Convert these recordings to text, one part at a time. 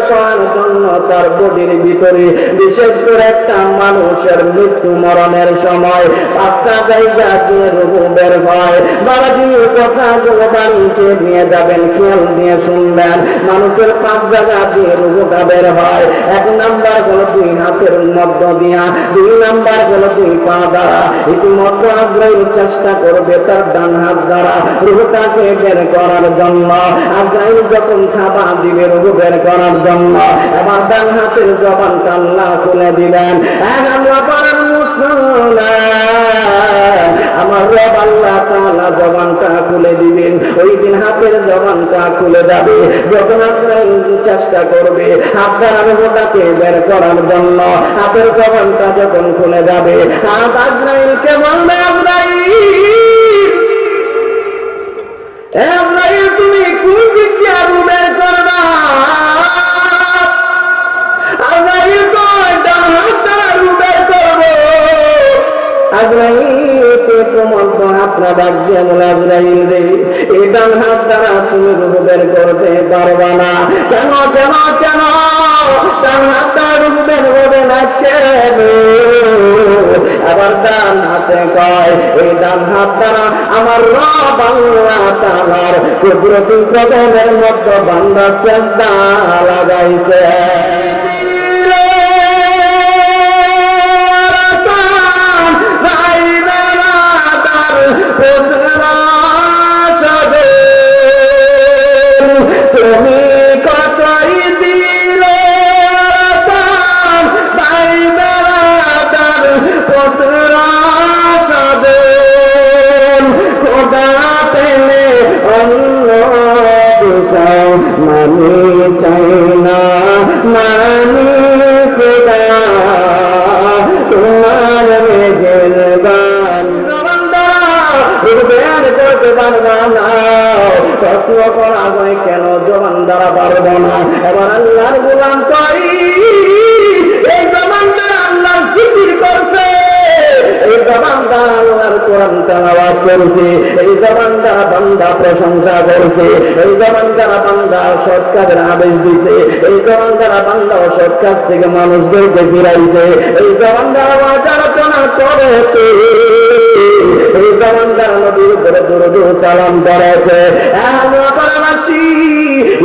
করার জন্য তার বডির ভিতরে বিশেষ করে একটা মানুষের মৃত্যু মরণের সময় 5টা জায়গা দিয়ে রূহ বের হয়। বাবাজি কথাগুলো বাড়িতে নিয়ে যাবেন, খেয়াল দিয়ে শুনবেন। মানুষের 5 জায়গা দিয়ে রূহটা বের হয়। 1 নাম্বার হলো 2 হাতের মধ্য দিয়া, 2 নাম্বার হলো 2 পা দ্বারা। ইতিমধ্যে আজরাইল চেষ্টা করবে তার ডান হাত দ্বারা রূহটাকে বের করার জন্য। আজরাইল যখন থাবা দিবে রূহ বের করার জন্য, এবার ডান হাতের জবানটা আল্লাহ খুলে দিবেন। আমার রব আল্লাহ তাআলা জবানটা খুলে দিবেন। ওই দিন হাতের জবানটা খুলে যাবে। যখন আজরাইল চেষ্টা করবে হাত দ্বারা রূহটাকে বের করার জন্য, হাতের জবানটা যখন খুলে যাবে, হাত আজরাইলকে বলবে, আজরাইল তুমি কোন দিক দিয়ে রূহ বের করবা? আজরাইল তো ডান হাত দ্বারা রূহ বের করবো। আজরাইলকে তোমার হাতটা ডাক দিয়ে বলে, আজরাইল রে, এই ডান হাত দ্বারা তুমি রূহ বের করতে পারবা না। কেন কেন কেন? ডান হাত দ্বারা রূহ বের হবে না কেন? আবার ডান হাতে কয়, এই ডান হাত দ্বারা আমার রব আল্লাহ তাআলার কুদরতি কদমের মধ্যে বান্দা সিজদা লাগাইছে। তুমি কতই দিলে ভাই বেড়াদার পুত্র সাধন, খোদা পেলে অন্য কোথাও মানি চাই না, মানি খোদা তোমার মেহেরবান। প্রশ্ন করা হয় কেন জবান দ্বারা পারবো না? এবার আল্লাহর গোলাম কই, এই জবান দ্বারা আল্লাহর জিকির করছে, এই জবান দ্বারা আল্লাহর কোরআন তেলাওয়াত করছে, এই জবান দ্বারা বান্দা প্রশংসা করছে, এই জবান দ্বারা বান্দা সৎ কাজের আদেশ দিছে, এই জবান দ্বারা বান্দা সৎ কাজ থেকে মানুষদেরকে ফিরাইছে, এই জবান দ্বারা আলোচনা করেছে, এই জবান দ্বারা নবীর উপরে দরুদ ও সালাম করেছে।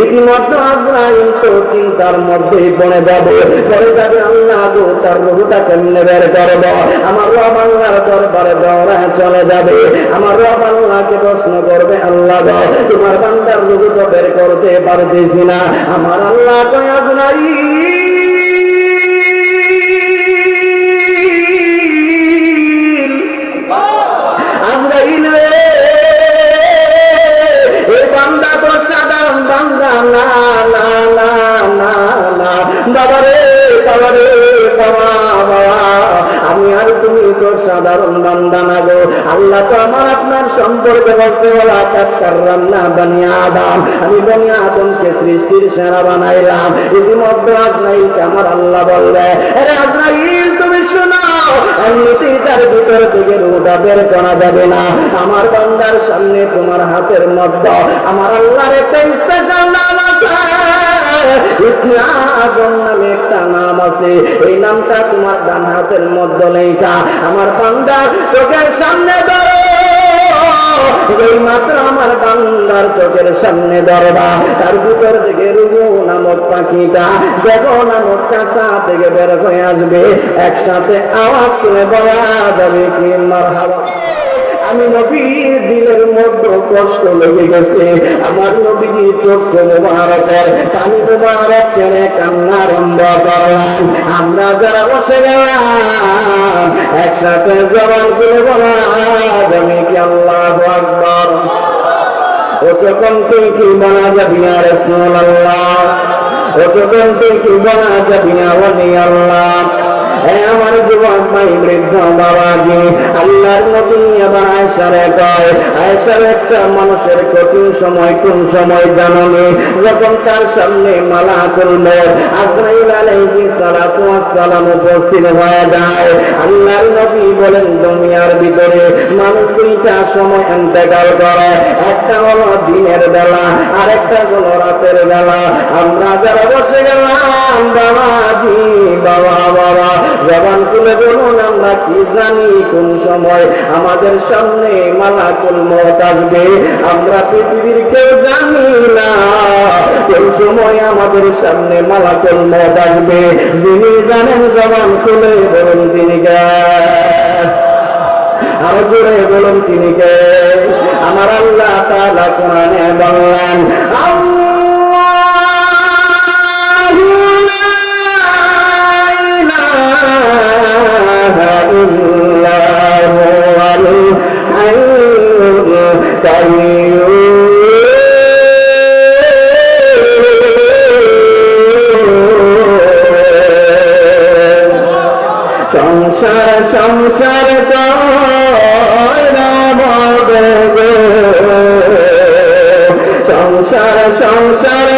ইতিমধ্যে আজরাইল তো চিন্তার মধ্যেই পড়ে যাবে, আল্লাহ গো তার রূহটা কেমনে বের করব? আমার রব আল্লাহর দরবারে দৌড়ে চলে যাবে। আমার রব আল্লাহকে প্রশ্ন করবে, আল্লাহ গো তোমার বান্দার রূহ তো বের করতে পারতেছি না। আমার আল্লাহ কয়, আজরাইল বান্দা তো সাধারণ বান্দা না, না না না না বাবারে বাবারে বাবা বাবা, আমি আর তুমি তো সাধারণ বান্দা না গো। আল্লাহ তো আমার আপনার সম্পর্কে বলছে, ওলা তাকাররামনা বনি আদম, আমি বনি আদমকে সৃষ্টির সেরা বানাইলাম। ইতিমধ্যে আজরাইলকে আমার আল্লাহ বলবে, আরে আজরাইল তুমি শোনো, এমনিতেই তার ভিতর থেকে রূহটা বের করা যাবে না। আমার বান্দার সামনে তোমার হাতের মধ্যে আমার আল্লাহর একটা স্পেশাল নাম আছে, ইসমে আযম নামে একটা নাম আছে। এই নামটা তোমার ডান হাতের মধ্যে লেখা। আমার বান্দা চোখের সামনে ধরো, যেই মাত্র আমার বান্দার চোখের সামনে ধরবা, তার ভিতর থেকে রূহ নামক পাখিটা দেখো নামক কাঁচা থেকে বের হয়ে আসবে। একসাথে আওয়াজ তুলে বলা যাবে কি মারহাবা। আমি নবীর দিলের মধ্যে কষ্ট লেগে গেছে, আমার নবীজির চোখ মোবারকের পানি মোবারক ছেড়ে কান্না আরম্ভ করলাম। আমরা যারা বসে গেলাম একসাথে জবান করে বলা যাবে কি আল্লাহু আকবার। ও যখন তুই কি বলা যাবি না রাসূলুল্লাহ, ও যখন তুই কি বলা যাবি না ওলি আল্লাহ। আমার যুবক ভাই বৃদ্ধ বাবাজি, আল্লাহর নবী আবার আয়েশারে কয়, আয়েশার একটা মানুষের কঠিন সময় কোন সময় জানোনি? যখন তার সামনে মালাকুল মউত আজরাইল আলাইহিস সালাতু ওয়াস সালাম উপস্থিত হয়ে যায়। আল্লাহর নবী বলেন দুনিয়ার ভিতরে মানুষ দুইটা সময় ইন্তেকাল করে, একটা হলো দিনের বেলা আর একটা হলো রাতের বেলা। আমরা যারা বসে গেলাম বাবাজি, বাবা বাবা জবান খুলে বলুন আমরা কি জানি কোন সময় আমাদের সামনে মালাকুল মউত আসবে? আমরা পৃথিবীর কেউ জানি না কোন সময় আমাদের সামনে মালাকুল মউত আসবে। যিনি জানেন জবান খুলে বলুন তিনি কে? আরো জোরে বলুন তিনি কে? আমার আল্লাহ তাআলা কোরআনে বললেন, সংসার সংসার সংসার সংসার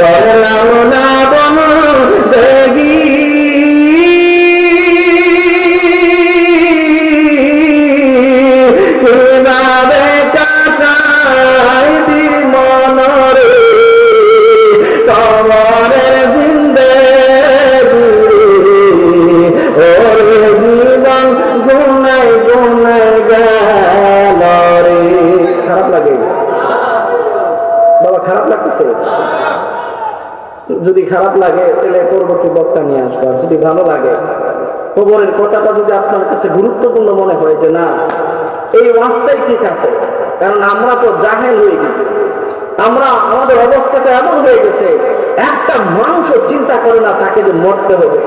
করলাম না বন দেখি কিভাবে কাটাই দিল মনরে কবরের জিন্দেগি ওর জীবন গুনাই গুনাই গেল রে। খারাপ লাগে বাবা? খারাপ লাগতেছে? যদি খারাপ লাগে তাহলে পরবর্তী বক্তা নিয়ে আসবো। আর যদি ভালো লাগে, কবরের কথাটা যদি আপনার কাছে গুরুত্বপূর্ণ মনে হয় যে না এই ওয়াজটাই ঠিক আছে, কারণ আমরা তো জাহেল হয়ে গেছি, আমরা আমাদের অবস্থাটা এমন হয়ে গেছে একটা মানুষও চিন্তা করে না তাকে যে মরতে হবে,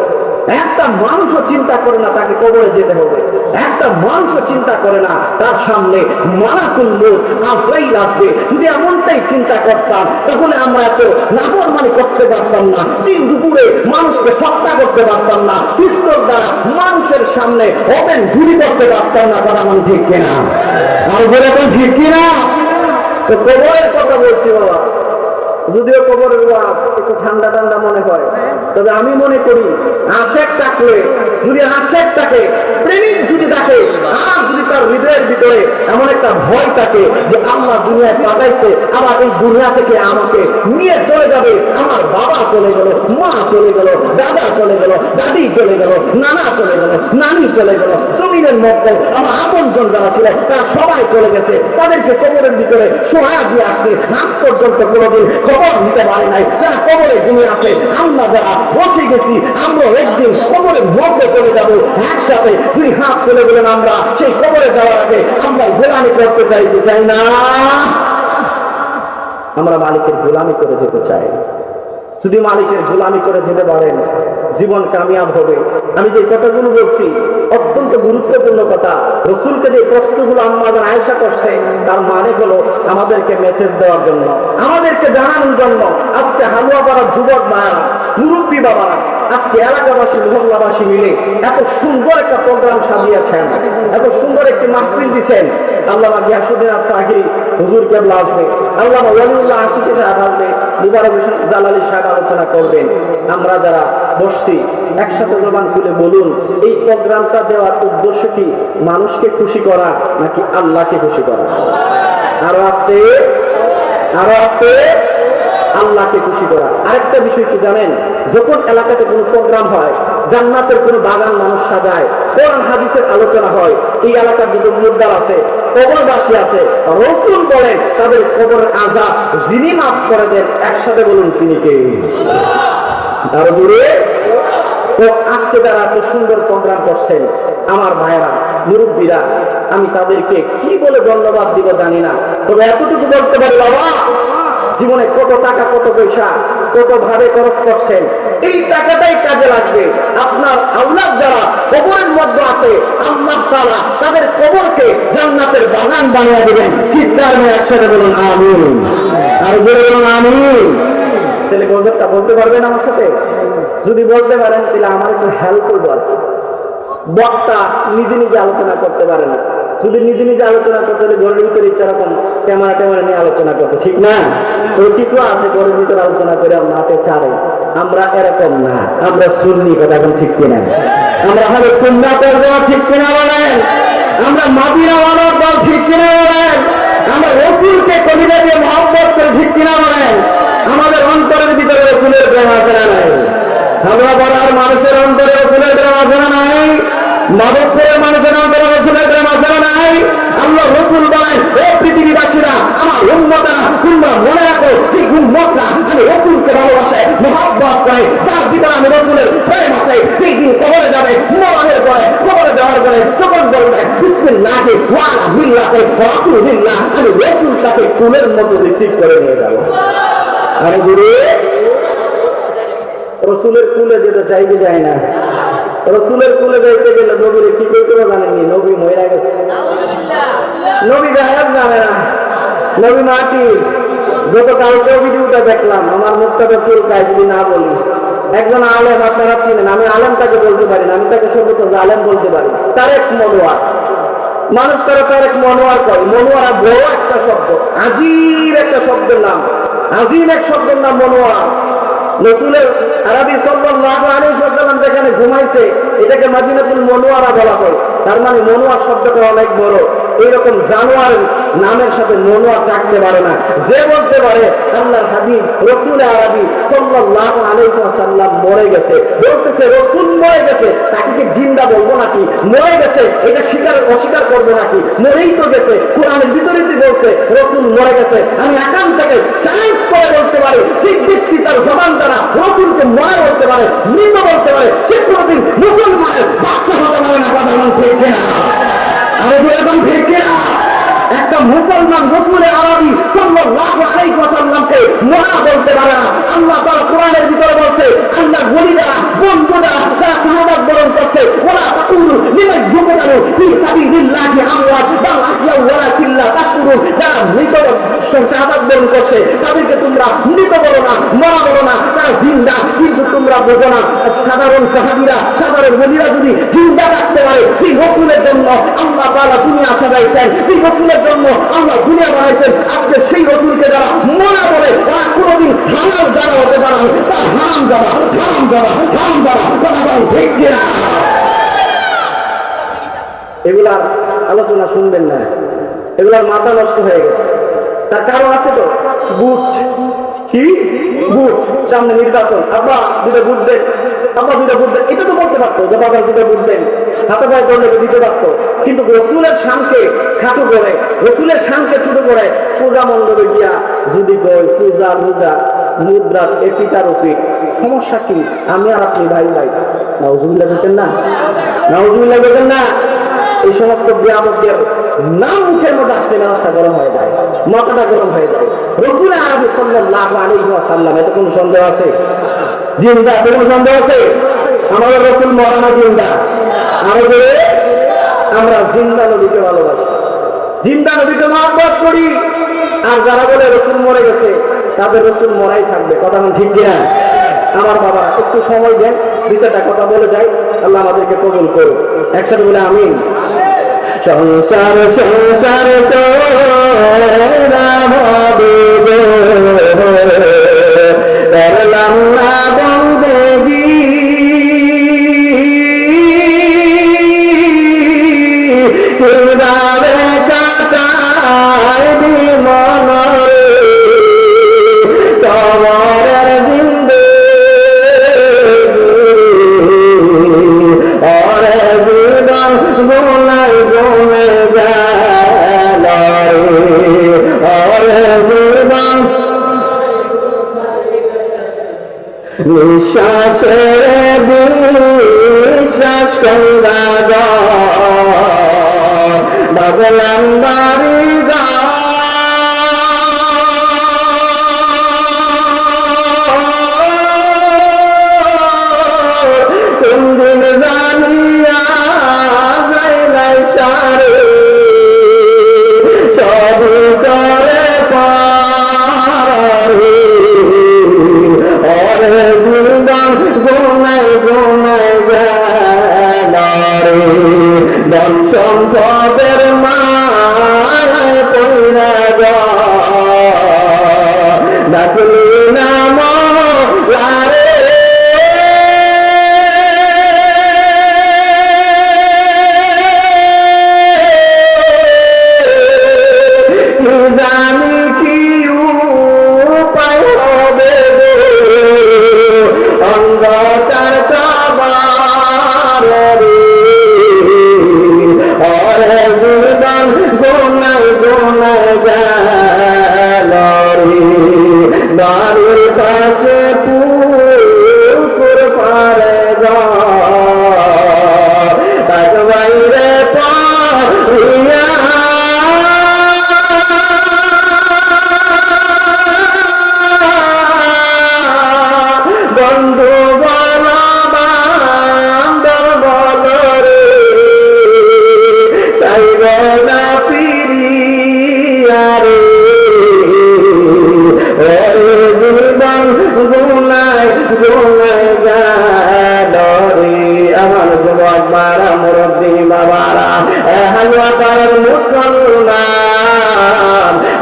একটা মানুষও চিন্তা করে না তাকে কবরে যেতে হবে, একটা মানুষও চিন্তা করে না তার সামনে মালাকুল মউত আজরাইল আসবে। যদি এমনটাই চিন্তা করতাম তাহলে আমরা এত নাফরমানি করতে পারতাম না, দিন দুপুরে মানুষকে হত্যা করতে পারতাম না, পিস্তল দ্বারা মানুষের সামনে ওপেন গুলি করতে পারতাম না। কথা মনে ঠিক কিনা? আর যেরকম ঠিক কিনা? তো কবরের কথা বলছি বাবা, যদিও কবরের ওয়াজ একটু ঠান্ডা ঠান্ডা মনে হয়, তবে আমি মনে করি আশেক থাকলে, যদি আশেক থাকে, প্রেমিক যদি থাকে, আর যদি তার হৃদয়ের ভিতরে এমন একটা ভয় থাকে যে আল্লাহ দুনিয়ায় পাঠাইছে, আবার এই দুনিয়া থেকে আমাকে নিয়ে চলে যাবে, আমার বাবা চলে গেল, মা চলে গেল, দাদা চলে গেল, দাদি চলে গেল, নানা চলে গেল, নানি চলে গেল, জমিনের মধ্যে আমার আপনজন যারা ছিল তারা সবাই চলে গেছে, তাদেরকে কবরের ভিতরে শোয়া দিয়ে আসছে, আজ পর্যন্ত কোনোদিন খবর নিতে পারে নাই। যারা কবরে ঘুমিয়ে আসে, আমরা যারা বসে গেছি, আমরা একদিন কবরের মধ্যে চলে যাবো একসাথে। দুই হাত তুলে বলেন আমরা সেই কবরে যাওয়ার আগে আমরা গোলামি করতে চাই না? আমরা মালিকের গোলামি করে যেতে চাই। যদি মালিকের গোলামি করে যেতে পারেন জীবন কামিয়াব হবে। আমি যে কথাগুলো বলছি অত্যন্ত গুরুত্বপূর্ণ কথা। রাসূলকে যে প্রশ্নগুলো আমাদের আয়েশা করছে তার মানে হলো আমাদেরকে মেসেজ দেওয়ার জন্য, আমাদেরকে জানানোর জন্য। আজকে হালুয়াপাড়ার যুবক মায়েরা, মুরব্বী বাবা, আজকে এলাকাবাসী মহল্লাবাসী মিলে এত সুন্দর একটা প্রোগ্রাম সাজিয়েছেন, এত সুন্দর একটি মাহফিল দিচ্ছেন। আল্লামা গিয়াসউদ্দিন আত-তাহিরি হুজুর কেবলা আসবে, আল্লামা ওয়ালিউল্লাহ আশিকি সাহেব আসবে, মুবারক হোসেন জালালী সাহেব আলোচনা করবেন। আমরা যারা বসছি একসাথে জবান খুলে বলুন, এই প্রোগ্রামটা দেওয়ার উদ্দেশ্য কি? মানুষকে খুশি করা নাকি আল্লাহকে খুশি করা? আরো আস্তে, আরো আস্তে, আল্লাহকে খুশি করা। আরেকটা বিষয় কি জানেন? যখন এলাকাতে কোনো প্রোগ্রাম হয়, জান্নাতের কোনো বাগান মানুষ সাজায়, কোরআন হাদিসের আলোচনা হয়, এই এলাকার যত মুদ্দার আছে, কবরবাসী আছে, রাসূল বলেন তাদের কবরের আযাব যিনি মাফ করে দেন, একসাথে বলুন তিনি কে? আরো জোরে। তো আজকে যারা এত সুন্দর প্রোগ্রাম করছেন আমার ভাইয়েরা, মুরব্বীরা, আমি তাদেরকে কি বলে ধন্যবাদ দিব জানি না, তবে এতটুকু বলতে পারি বাবা, জীবনে কত টাকা কত পয়সা কত ভাবে খরচ করছেন, এই টাকাটাই কাজে লাগবে। আপনার আওলাদ যারা কবরের মধ্যে আছে, আল্লাহ তাআলা তাদের কবরকে জান্নাতের বাগান বানিয়ে দেবেন। চিৎকার করে একসাথে বলুন আমিন। আর জোরে বলুন আমিন। তাহলে গজবটা বলতে পারবেন আমার সাথে? যদি বলতে পারেন তাহলে আমার একটু হেল্প করবো আর কি। বক্তা নিজে নিজে আলোচনা করতে পারে না, যদি নিজে নিজে আলোচনা করতে হলে ঘরের ভিতরে ইচ্ছা রকম ক্যামেরা ট্যামেরা নিয়ে আলোচনা করতে, ঠিক না? তো কিছু আছে ঘরের ভিতরে আলোচনা করে মাঠে ছাড়ে, আমরা এরকম না, আমরা সুন্নি, কথা এখন ঠিক কিনা? আমরা হলে সুন্নাতের দল, ঠিক কিনা বলেন? আমরা মাদিনা ওয়ালার দল, ঠিক কিনা বলেন? আমরা রসুলকে কলিজা দিয়ে মহব্বত করে, ঠিক কিনা বলেন? আমাদের অন্তরের ভিতরে রসুলের প্রেম আছে না নাই? আমরা বলার মানুষের অন্তরে রসুলের প্রেম আছে না নাই? মাদকপুরের মানুষের অন্তরে রসুলের প্রেম আছে না নাই? আল্লাহ রসুল বলেন, ও পৃথিবীবাসীরা, আমার উম্মতেরা, তোমরা মনে রাখো যে উম্মতরা আমি রসুলকে ভালোবাসে, মহব্বত করে, যার ভিতরে আমি রসুলের প্রেম আছে, যেই দিন কবরে যাবে, মরণের পরে, কবরে যাওয়ার পরে যখন বলবে বিসমিল্লাহি ওয়া আলা মিল্লাতি রাসূলিল্লাহ, আমি রসুল তাকে কুলের মতো রিসিভ করে নিয়ে যাব। আর জুড়ে রসুলের কুলে যেতে চাইতে যায় না। রসুলের কুলে যাইতে গেলে নবীর কি করতে জানেননি? নবী মহিলা গেছে, নবী গায়ব জানে না, নবী মাটি। গতকালকেও ভিডিওটা দেখলাম, আমার মুখটা তো চুলকায় যদি না বলি। একজন আলেম, আপনারা চিনেন, আমি আলেম তাকে বলতে পারি না, আমি তাকে সর্বোচ্চ জালেম বলতে পারি, তারেক মনোয়ার। মানুষ তারা তারেক মনোয়ার কয়, মনোয়ার বড় একটা শব্দ, আজির একটা শব্দের নাম, আজিম এক শব্দের নাম মনোয়ার। রসুলের আরবি সাল্লাল্লাহু আলাইহি ওয়াসাল্লাম যেখানে ঘুমাইছে এটাকে মদিনাতুল মুনাওয়ারা বলা হয়। তার মানে মনোয়ার শব্দটা অনেক বড়। এইরকম জানোয়ার নামের সাথে মনোয়ার থাকতে পারে না। যে বলতে পারে আল্লাহর হাবিব রসুল আরবি সাল্লাল্লাহু আলাইহি ওয়াসাল্লাম মরে গেছে, বলতেছে রসুল মরে গেছে, তাকে কি জিন্দা বলবো নাকি? মরে গেছে এটা অস্বীকার করবো নাকি? মরেই তো গেছে, কোরআনের বিপরীতে বলছে রসুল মরে গেছে। আমি এখান থেকে চ্যালেঞ্জ করে বলতে পারি, যে ব্যক্তি তার জবান দ্বারা রসুলকে মরে বলতে পারে, মৃত বলতে পারে, সে কোনদিন মুসলমানের বাচ্চা হতে পারে না। কথা বলুন ঠিক কিনা? আমি তো এখন ঠিক কিনা? একটা মুসলমান রসুল আরবি সাল্লাল্লাহু আলাইহি ওয়াসাল্লামকে মরা বলতে পারে না। আল্লাহ তাআলা কোরআনের ভিতরে বলছে, আল্লাহ ওলিরা, বন্ধুরা, যারা শাহাদাত বরণ করছে, ওয়ালা তাকুলু লিমান ইউকতালু ফি সাবিলিল্লাহি আমওয়াত বাল আহইয়াউ ওয়ালাকিন লা তাশকুরুন, যারা মৃত শাহাদাত বরণ করছে তাদেরকে তোমরা মৃত বলো না, মরা বলো না, তারা জিন্দা। কিন্তু তোমরা বোঝো না, সাধারণ সাহাবীরা, সাধারণ ওলিরা যদি জিন্দা থাকতে পারে, যে রাসূলের জন্য আল্লাহ তাআলা দুনিয়া সাজাইছেন, যে রাসূলের জন্য আল্লাহ দুনিয়া বানাইছেন, আজকে সেই রসুলকে যারা মরা বলে তারা কোনোদিন হালাল যারা হতে পারে না, তারা হারাম যাবা, হারাম যাবা, হারাম যাবা। কথা বল ঠিক কিনা? এগুলার আলোচনা শুনবেন না, এগুলার মাথা নষ্ট হয়ে গেছে। তার কারণ আছে তো, বুট কি বুট, সামনে নির্বাচন, আব্বা দুটো বুট দেন, আব্বা দুটো বুট দেন, এটা তো বলতে পারতো যে বাজার দুটো বুট দেন, হাতে পায়ে করলে দিতে পারতো। কিন্তু রসুলের শানকে খাটো করে, রসুলের শানকে ছোট করে পূজা মণ্ডপে গিয়া যদি কই পূজা রোজা মুদ্রা এপিটার ওপি, সমস্যা কি? আমি আর আপনি ভাই ভাই, নাউজুবিল্লাহ বলতেন না, নাউজুবিল্লাহ বলতেন না। এই সমস্ত বিয়ামতদের নাম মুখের মধ্যে আসলে মেজাজটা গরম হয়ে যায়, মাথাটা গরম হয়ে যায়। রসুল আরবি সাল্লাল্লাহু আলাইহি ওয়াসাল্লাম, এতে কোনো সন্দেহ আছে? জিন্দা, কোনো সন্দেহ আছে? আমাদের রসুল মরানা জিন্দা। আরো বলে আমরা জিন্দা নবীকে ভালোবাসি, জিন্দা নবীকে মহব্বত করি। আর যারা বলে রসুল মরে গেছে, তাদের রসুল মরাই থাকবে। কথা বল ঠিক কিনা? আমার বাবা একটু সময় দেন, দু চারটা কথা বলে যাই, আল্লাহ আমাদেরকে কবুল করুন। একসাথে বলে আমিন। সংসার সংসার নিঃশ্বাসের বিশ্বাস করা বাবলাম বাড়ি গা কোন দিন জানিয়া যাইলাই সারে সব করে পারে ডাকলি নাম লারে জানি কি উপায় হবে অন্ধকার কাবার অরে জীবন গোনায় গোনায় গেল বাড়ির পাশে পুকুর পারে তাক বাইরে পাইয়া বন্ধু বল বান্ধব বল রে চাইব না ফিরিয়া রে জীবন গুনায় গুনায় গেল রে আমার যুবক বারা মুরব্বী বাবারা হালুয়া পাড়ার মুসলমান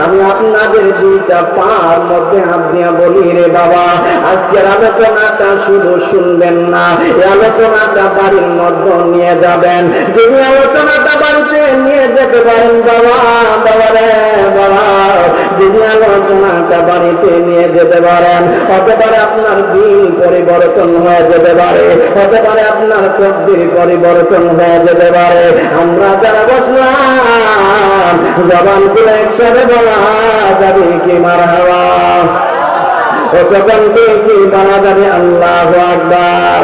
আমি আপনাদের দুইটা পার মধ্যে হাত দিয়া বলি রে বাবা আজকের আলোচনাটা শুধু শুনবেন না এই আলোচনাটা বাড়ির মধ্যে নিয়ে যাবেন যদি আলোচনাটা বাড়িতে নিয়ে যেতে পারেন বাবা বাবা রে বাবা যদি আলোচনাটা বাড়িতে নিয়ে যেতে পারেন হতে পারে আপনার দিন পরিবর্তন হয়ে যেতে পারে হতে পারে আপনার তকদির পরিবর্তন হয়ে যেতে পারে আমরা যারা বসলাম জবান খুলে একসাথে বলা যাবে কি মারহাবা ও যখন কি বলা যাবে আল্লাহু আকবার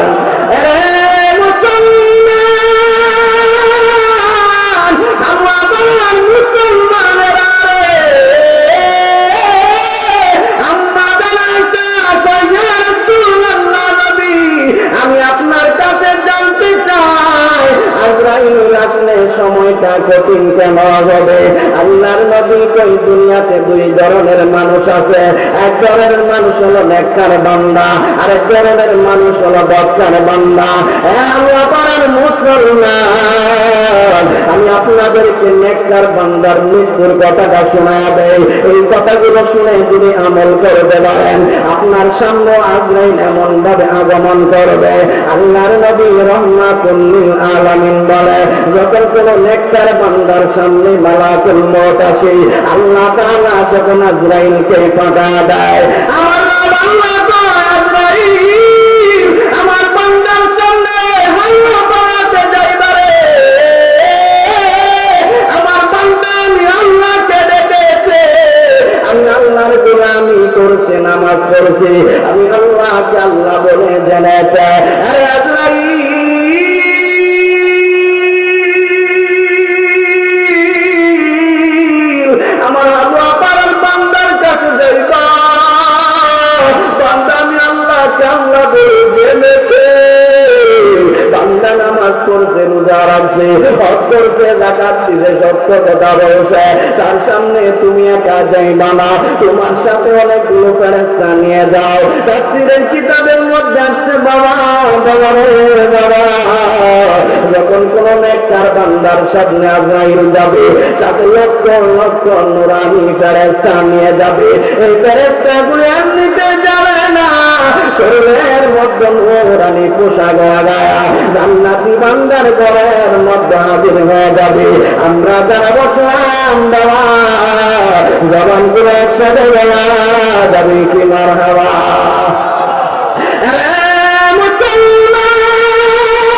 মুসলমান আমরা বললাম মুসলমানেরা আমি আপনার কাছে জানতে চাই আজরাইল আসলে সময়টা কঠিন কেন হবে আল্লাহর নবী কই দুনিয়াতে দুই ধরনের মানুষ আছে এক ধরনের মানুষ হলো নেককার বান্দা আর এক ধরনের মানুষ হলো বদকার বান্দা আল্লাহ পাড়ার মুসলমান আমি আপনাদেরকে নেককার বান্দার মৃত্যুর কথাটা শোনায়া দেই এই কথাগুলো শুনে যদি আমল করতে পারেন আপনার সামনে আজরাইল এমন ভাবে আগমন করবে আল্লাহর নবী রাহমাতুল লিল আলামিন বলে যখন কোন নেককার বান্দার সামনে মালাকুল মউত আসে আল্লাহ তাআলা যখন আজরাইলকে পাঠা দেয় আমার আল্লাহ তো আজরাইল আমার বান্দার সামনে হাল্লা পাড়াতে যাইবে রে আমার বান্দা আমি আল্লাহকে ডেকেছে আমি আল্লাহর গোলামি করছি নামাজ পড়ছি আমি আল্লাহকে আল্লাহ বলে জেনেছে আরে আজরাইল আমার আল্লাহ পাড়ার বান্দার কাছে যাইবা বান্দা আমি আল্লাহকে আল্লাহ বলে জেনেছে বান্দা নামাজ পড়ছে রোজা রাখছে হজ করছে যাকাত দিছে সত্য কথা বলছে তার সামনে তুমি একা যাইবা না তোমার সাথে অনেকগুলো ফেরেশতা নিয়ে যাও তাফসীরের কিতাবের মধ্যে আসছে বাবা বাবা রে বাবা যখন কোন নেককার বান্দার সামনে আজরাইল যাবে সাথে লক্ষ লক্ষ নূরানি ফেরেশতা নিয়ে যাবে এই ফেরেশতাগুলো এমনিতে যাবে না শরীরের মধ্যে নূরানি পোশাক লাগায়া জান্নাতি বান্দার ঘরের মধ্যে হাজির হয়ে যাবে আমরা যারা বসলাম বাবা জবানগুলো একসাথে বলা যাবে কি মারহাবা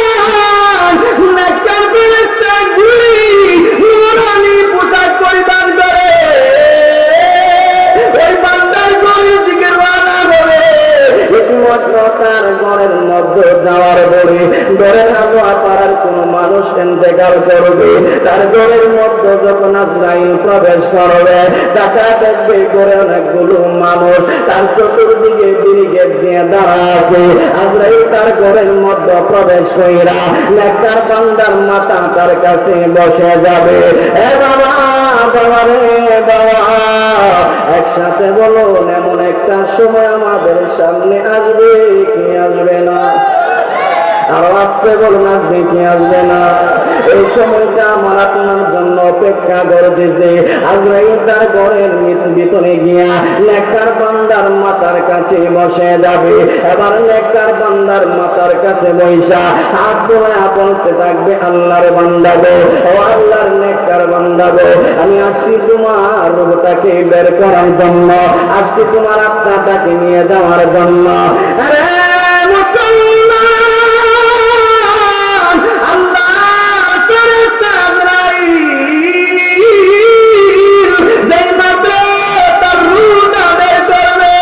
মুসলমান নেককার ফেরেশতা গুলি নূরানি পোশাক পরিধান করে ওই বান্দার ঘরের দিকে রওনা হবে একমাত্র তার ঘরের মধ্যে যাওয়ার পরে ঘরের আবহাওয়া পাড়ার কোন মানুষ ইন্তেকাল করবে তার ঘরের মধ্যে যখন আজরাইল প্রবেশ করবে তাকা দেখবে ঘরে অনেকগুলো মানুষ তার চতুর্দিকে ব্যারিকেড দিয়ে দাঁড়া আছে আজরাইল তার ঘরের মধ্যে প্রবেশ কইরা নেককার বান্দার মাথা তার কাছে বসে যাবে এ বাবা বাবা রে বাবা একসাথে বলুন এমন একটা সময় আমাদের সামনে আসবে কি আসবে না আরো আসতে বলুন, আসবে কি আসবে না? এই সময়টা আমার আপনার জন্য অপেক্ষা করতেছে। আজরাইল তার ঘরের ভিতরে গিয়া নেককার বান্দার মাথার কাছে বসে যাবে। এবার নেককার বান্দার মাথার কাছে বৈশা হাত ধরে বলতে থাকবে, আল্লাহর বান্দা গো, ও আল্লাহর নেককার বান্দা গো, আমি আসছি তোমার রূহটাকে বের করার জন্য, আসছি তোমার আত্মাটাকে নিয়ে যাওয়ার জন্য। আরে মুসলমান, আল্লাহ ফেরেশতা আজরাইল যেই মাত্র তার রূহটা বের করবে,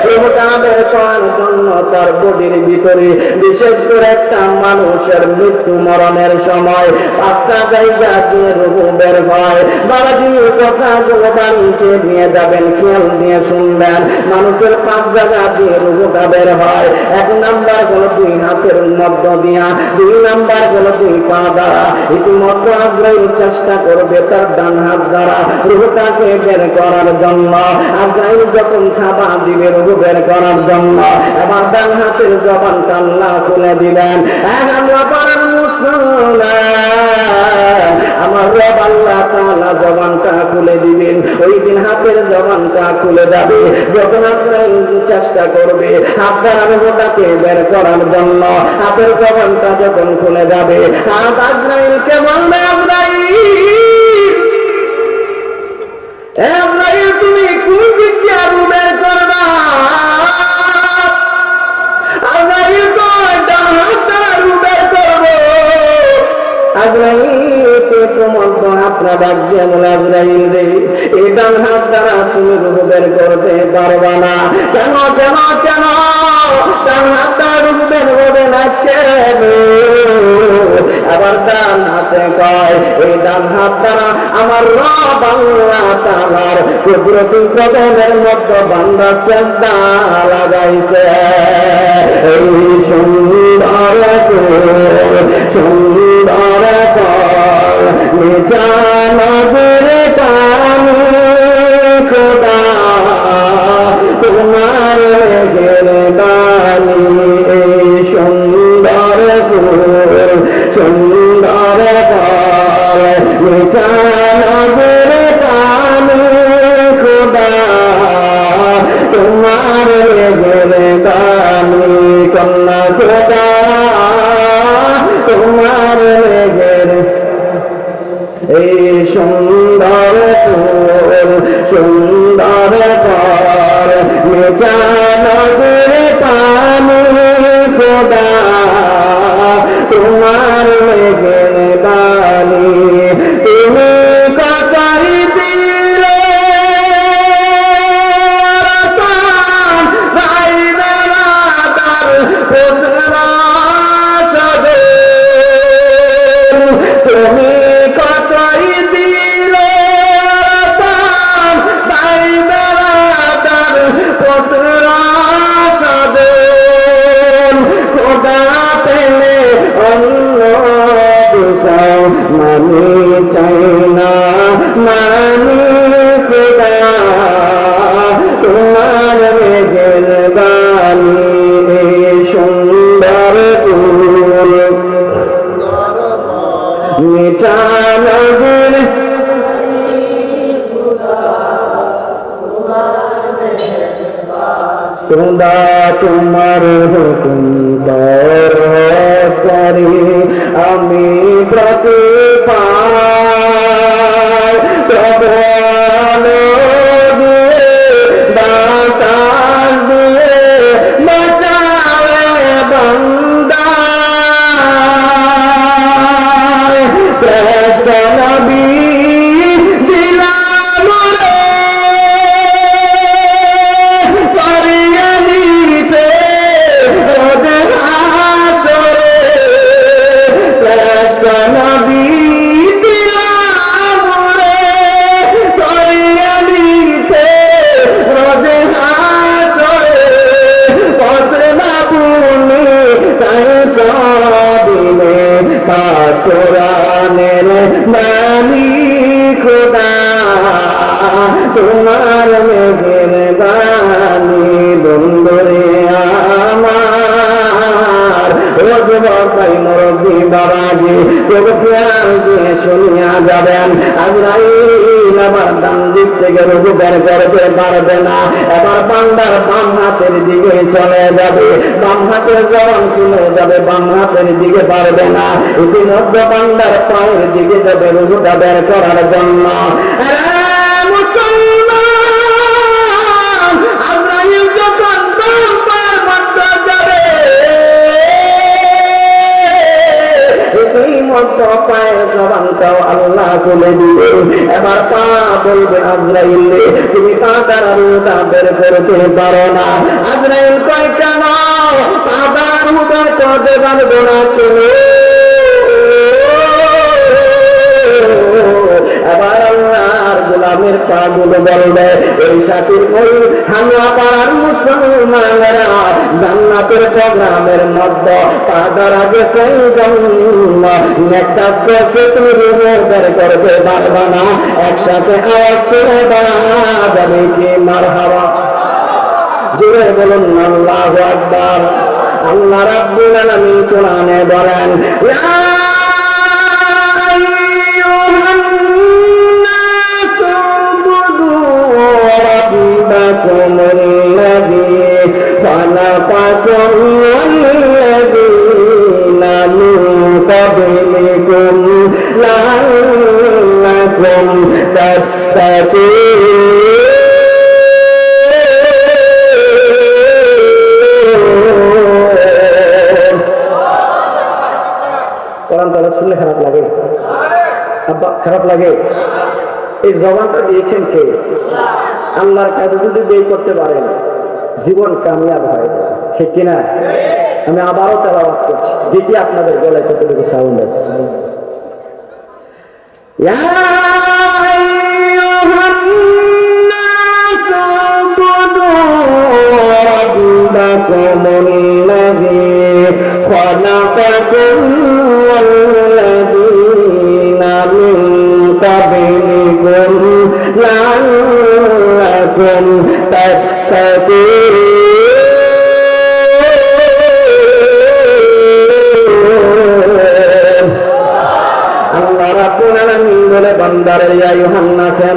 রূহটা বের করার জন্য তার বডির ভিতরে বিশেষ করে একটা মানুষের মৃত্যু মরণের সময় 5টা জায়গা দিয়ে রূহ বের হয়। বাবাজি কথাগুলো বাড়িতে নিয়ে যাবেন, খেয়াল দিয়ে শুনবেন। মানুষের 5 জায়গা দিয়ে রূহটা বের হয়। 1 নাম্বার হলো 2 হাতের মধ্য দিয়া, 2 নাম্বার হলো 2 পা দ্বারা। ইতিমধ্যে আজরাইল চেষ্টা করবে তার ডান হাত দ্বারা রূহটাকে বের করার জন্য। আজরাইল যখন থাবা দিবে রূহ বের করার জন্য, এবার ডান হাতের জবানটা আল্লাহ খুলে দিবেন। আমার রব আল্লাহ তাআলা জবানটা খুলে দিবেন। ওই দিন হাতের জবানটা খুলে যাবে। যখন আজরাইল চেষ্টা করবে হাত দ্বারা রূহটাকে বের করার জন্য, হাতের জবানটা যখন খুলে যাবে, হাত আজরাইলকে বলবে, আজরাইল তুমি কোন দিক দিয়ে রূহ বের করবা? আজরাইল তো ডান হাত দ্বারা রূহ বের করবো। আজরাইলকে তোমার আপনার ডাক দিয়ে বলে, আজরাইল রে, এই ডান হাত দ্বারা তুমি রূহ বের করতে পারবা না। কেন কেন কেন? ডান হাত দ্বারা রূহ বের হবে না কেন? আবার ডান হাতে কয়, এই ডান হাত দ্বারা আমার রব আল্লাহ তাআলার কুদরতি কদমের মধ্যে বান্দা সিজদা লাগাইছে। এই সুন্দর সুন্দর নিজানদের পানি খোদা তোমার গেরবানি। এই সুন্দর ফুল সুন্দর ফল নিজানদের পানি খোদা তোমার গেরবানি। কন্যা খোদা তোমার এই সুন্দর ফুল সুন্দর ফল নিজানদের পানি খোদা তোমার গেরবানি। তুমি কাকারি দিলে ভাই বেড়াদার পুত্রা সাদে, তুমি কতই দিলে ভাই বেড়াদার পুত্রা সাদে, খোদা পেলে অন্য কোথাও মানি চাই না, মানি খোদা তোমার গেরবানি। সুন্দর ফুল মিঠানগর খোদা তোমার হুকুম করি আমি প্রতিপাল প্রবল দিয়ে বাতাস দিয়ে বাঁচাবে বান্দা। শ্রেষ্ঠ নবী দিলাম রে করিয়ে নিতে রোজ হাসরে। শ্রেষ্ঠ নবী দিলাম রে করিয়ে আজরাইল আবার ডান দিক থেকে রূহ বের করতে পারবে না। এবার বান্দার বাম হাতের দিকে চলে যাবে, বাম হাতের জবান খুলে যাবে, বাম হাতের দিকে পারবে না। ইতিমধ্যে বান্দার পায়ের দিকে যাবে রূহটা বের করার জন্য। মুসলমান, আজরাইল যখন বাম পায়ের মধ্যে যাবে, পায়ের জবানটাও আল্লাহ খুলে দিবে। এবার পা বলবে আজরাইল তুমি পা দ্বারা রূহটা বের করতে পারো না। আজরাইল কয় কেন? পা দ্বারা রূহ বের করতে পারবো না কেন? এবার আল্লাহর গোলামের পা গুলো বলবে এই সাথীর ওই হামলা পাড়ার মুসলমানেরা জান্নাতের প্রোগ্রামের মধ্যে পা দ্বারা গেছে নেকটাস করছে, তুমি রূহ বের করতে পারবা না। একসাথে আওয়াজ করে বলা যাবে কি মারহাবা? জোরে বলুন আল্লাহু আকবার। আল্লাহ রাব্বুল আলামিন কোরআনে বলেন ربكم الذي خلقكم والذين من قبلكم لعلكم تتقون। কোরআন তাআলা শুনলে খারাপ লাগে? আব্বা খারাপ লাগে? এই জবানটা দিয়েছেন কে? আল্লাহর কাছে যদি বের করতে পারেন জীবন কামিয়াব হয়ে যায়, ঠিক কিনা? আমি আবারও তেলাওয়াত করছি, যেটি আপনাদের গলায় কতটুকু সাউন্ড আছে।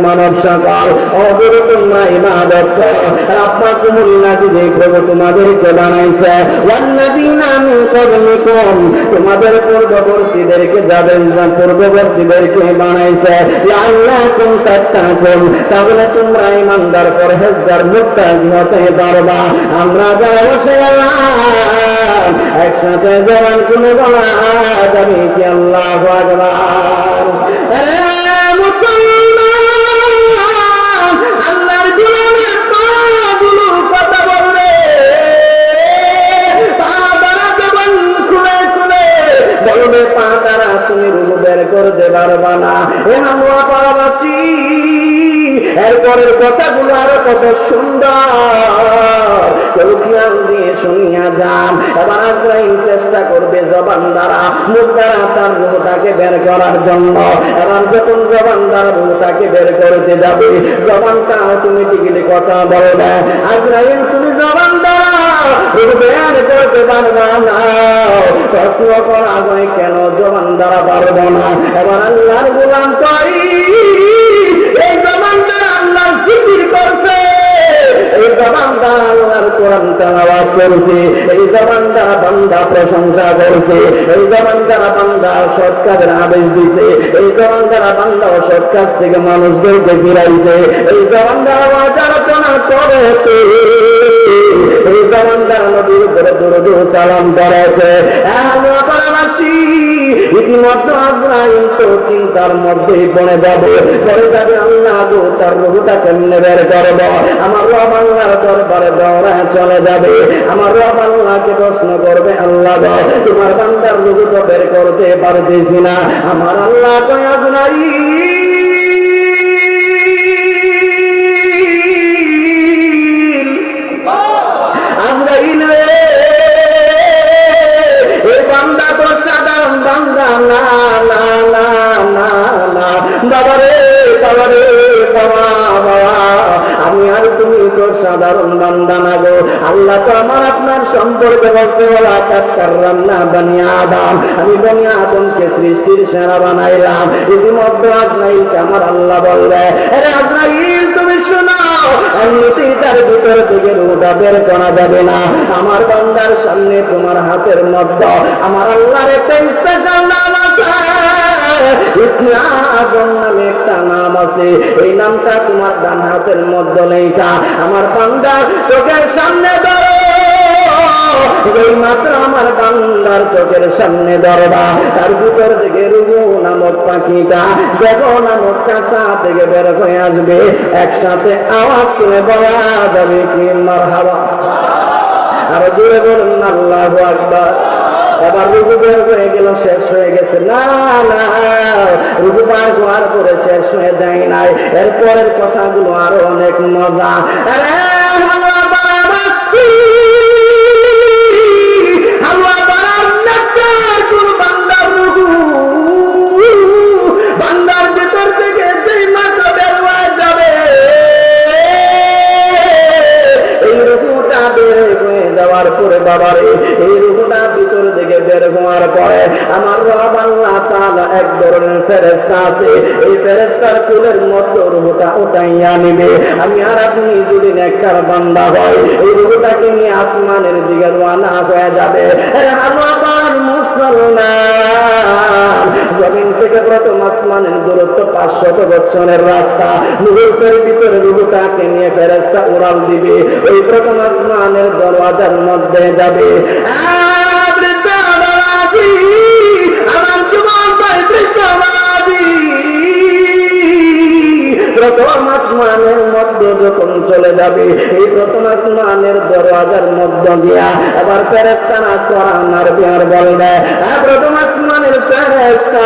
মানব সকল অগুরু তোমরা ইবাদত করো রাব্বাকুমুল্লাযী, যে প্রভু তোমাদেরকে বানাইছে, ওয়াল্লাযীনা মিন ক্বাবলিকুম, তোমাদের পূর্ববর্তীদেরকে পূর্ববর্তীদেরকে বানাইছে, লাআল্লাকুম তাত্তাকুন, তাহলে তোমরা ঈমানদার পরহেজগার মুত্তাকি হতে পারবা। আমরা যারা বসে গেলাম একসাথে জবান খুলে বলা যাবে কি আল্লাহু আকবার। আরে মুসলমান, আল্লাহর গোলামের পাগুলো কথা বলবে, পা দ্বারা জবান খুলে খুলে বলবে, পা দ্বারা তুমি রূহ বের করতে পারবা না। এ হামুয়া পাড়াবাসী, এরপরের কথাগুলো আরো কত সুন্দর, কেউ খেয়াল দিয়ে শুনিয়া যান। এবার আজরাইল চেষ্টা করবে জবান দ্বারা মুখ দ্বারা তার রূহটাকে বের করার জন্য। এবার যখন জবান দ্বারা রূহটাকে বের করতে যাবে, জবানটা অটোমেটিক্যালি কথা বলবে। আজরাইল তুমি জবান দ্বারা রূহ বের করতে পারবা না। প্রশ্ন করা হয় কেন জবান দ্বারা পারবো না? এবার আল্লাহর গোলাম কই এই জবান দ্বারা আল্লাহর জিকির করছে, এই জবান দ্বারা আল্লাহর কোরআন তেলাওয়াত করছে, এই জবান দ্বারা বান্দা প্রশংসা করছে, এই জবান দ্বারা বান্দা সৎ কাজের আদেশ দিছে, এই জবান দ্বারা বান্দা সৎ কাজ থেকে মানুষদেরকে ফিরাইছে, এই জবান দ্বারা আলোচনা করেছে, এই জবান দ্বারা নবীর উপরে দরুদ ও সালাম করেছে। ইতিমধ্যে আজরাইল তো চিন্তার মধ্যেই পড়ে যাবে আল্লাহ গো তার রূহটা কেমনে বের করব। আমার রব আল্লাহর দরবারে দৌড়ে চলে যাবে, আমার রব আল্লাহকে প্রশ্ন করবে, আল্লাহ গো তোমার বান্দার রূহ তো বের করতে পারতেছি না। আমার আল্লাহ কয় আজরাইল রে, এই বান্দা তো সাধারণ বান্দা না, না না না না বাবা রে, বাবা রে, বাবা বাবা, আমি আর তুমি তো সাধারণ বান্দা না গো। আল্লাহ তো আমার আপনার সম্পর্কে বলছে ওয়া কাররামনা বানি আদম, আমি বনি আদমকে সৃষ্টির সেরা বানাইলাম। ইতিমধ্যে আজরাইলকে আমার আল্লাহ বলবে, আরে আজরাইল তুমি শোনো, এমনিতেই তার ভিতর থেকে রূহটা বের করা যাবে না। আমার বান্দার সামনে তোমার হাতের মধ্যে আমার আল্লাহর একটা স্পেশাল নাম আছে, ইসমে আযম নামে একটা নাম আছে। এই নামটা তোমার ডান হাতের মধ্যে লেখা। আমার বান্দার চোখের সামনে ধরো, যেই মাত্র আমার বান্দার চোখের সামনে ধরবা, তার ভিতর থেকে রূহ নামক পাখিটা দেখো নামক কাঁচা থেকে বের হয়ে আসবে। একসাথে আওয়াজ তুলে বলা যাবে কি মারহাবা। আর জোরে বলুন আল্লাহু আকবার। এবার রুকু বের হয়ে গেল, শেষ হয়ে গেছে? না না, রুকু পার হওয়ার পরে শেষ হয়ে যায় নাই। এরপরের কথাগুলো আরো অনেক মজা। আরে হালুয়া বানাবাসী, হালুয়া বানার কোন বান্দার রুকু, বান্দার ভিতর থেকে যেই মাত্র বের হয়ে যাবে, এই রুকুটা বের হয়ে যাওয়ার পরে বাবারে, এই রুকুটা ভিতর থেকে বের হওয়ার পরে আমার রব আল্লাহ তাআলা এক ধরনের ফেরেশতা আছে, এই ফেরেশতার চুলের মধ্যে রুহটা উঠাইয়া নিবে। আমি আর আপনি যদি নেককার বান্দা হয়, এই রুহটাকে নিয়ে আসমানের দিকে রওনা হয়ে যাবে। আমার মুসলমান, জমিন থেকে প্রথম আসমানের দূরত্ব 500 বছরের রাস্তা। মুহূর্তের ভিতরে রুহটাকে নিয়ে ফেরেশতা উড়াল দিবে, ওই প্রথম আসমানের দরওয়াজার মধ্যে যাবে। আমার জীবন প্রথম আসমানের মধ্যে যখন চলে যাবে, এই প্রথম আসমানের দরওয়াজার মধ্য দিয়া আবার ফেরেশতারা কোরআন আর বিয়ার বলবে, প্রথম আসমানের ফেরেশতা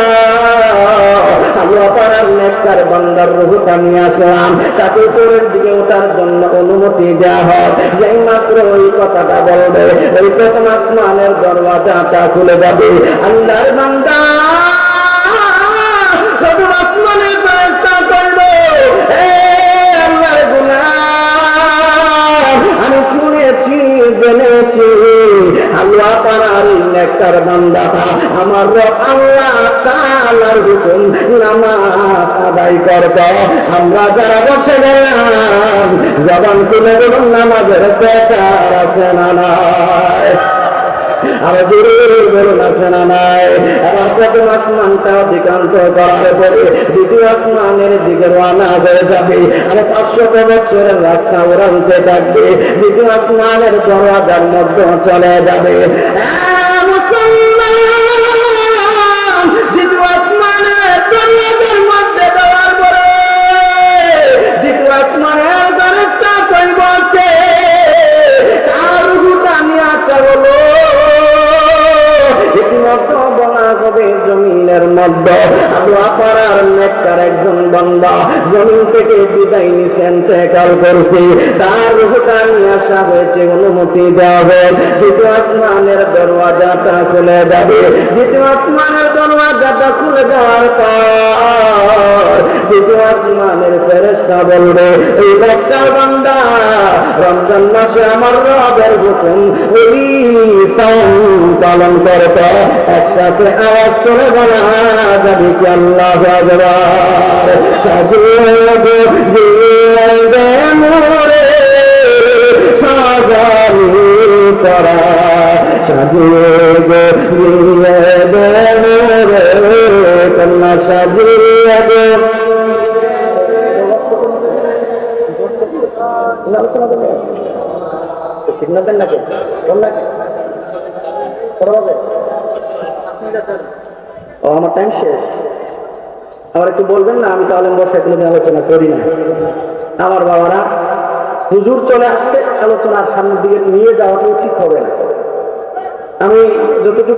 আল্লাহ পারার নেককার বান্দার রূহটা নিয়ে আসলাম, তাকে উপরের দিকে ওঠার জন্য অনুমতি দেওয়া হয়। যেই মাত্র ওই কথাটা বলবে, ওই প্রথম আসমানের দরওয়াজাটা খুলে যাবে। আল্লাহর বান্দা প্রথম আসমানের ফেরেশতা কইবে, আল্লাহর গোলাম, আমি শুনেছি জেনেছি আল্লাহ পারার নেককার বান্দাটা আমার রব আল্লাহ তাআলার হুকুম নামাজ আদায় করতে। আমরা যারা বসে গেলাম, জবান খুলে বলুন নামাজের বেকার আছে না নাই? আরো জোরে বলুন আছে না নাই? এবার প্রথম আসমানটা অতিক্রান্ত করার পরে দ্বিতীয় আসমানের দিকে রওনা হয়ে যাবে। আর 500 বছরের রাস্তা উড়াতে থাকবে, দ্বিতীয় আসমানের দরওয়াজার মধ্যে চলে যাবে। মুসলমান, দ্বিতীয় আসমানের দরওয়াজার মধ্যে যাওয়ার পরে দ্বিতীয় আসমানের ফেরেশতা কইব, কে কার রূহটা নিয়ে আসা হলো? ইতিমধ্যে বলা হবে জমিনের মধ্যে আল্লাহ পারার নেককার একজন বান্দা জমিন থেকে বিদায় নিছে, ইন্তেকাল করছে, তার রূহটা নিয়ে আসা হয়েছে, অনুমতি দেওয়া হবে। দ্বিতীয় আসমানের দরওয়াজাটা খুলে যাবে। দ্বিতীয় আসমানের দরওয়াজাটা খুলে যাওয়ার পর দ্বিতীয় আসমানের ফেরেশতা বলবে, এই নেককার বান্দা রমজান মাসে আমার রবের হুকুম ওই সাওম পালন করতে। একসাথে আওয়াজ করে বলা যাবে কি আল্লাহু আকবার। সাজিয়ে গো জিয়ে মোরে সাজানি করা, সাজিয়ে গো জিয়ে মোরে কন্যা, সাজিয়ে গো সিগন্যাল দেন নাকি? ও আমার টাইম শেষ, আমার একটু বলবেন না? আমি তাহলে বসে কোনো আলোচনা করি না। আমার বাবারা, হুজুর চলে আসছে, আলোচনার সামনের দিকে নিয়ে যাওয়াটা ঠিক হবে না। আমি যতটুকু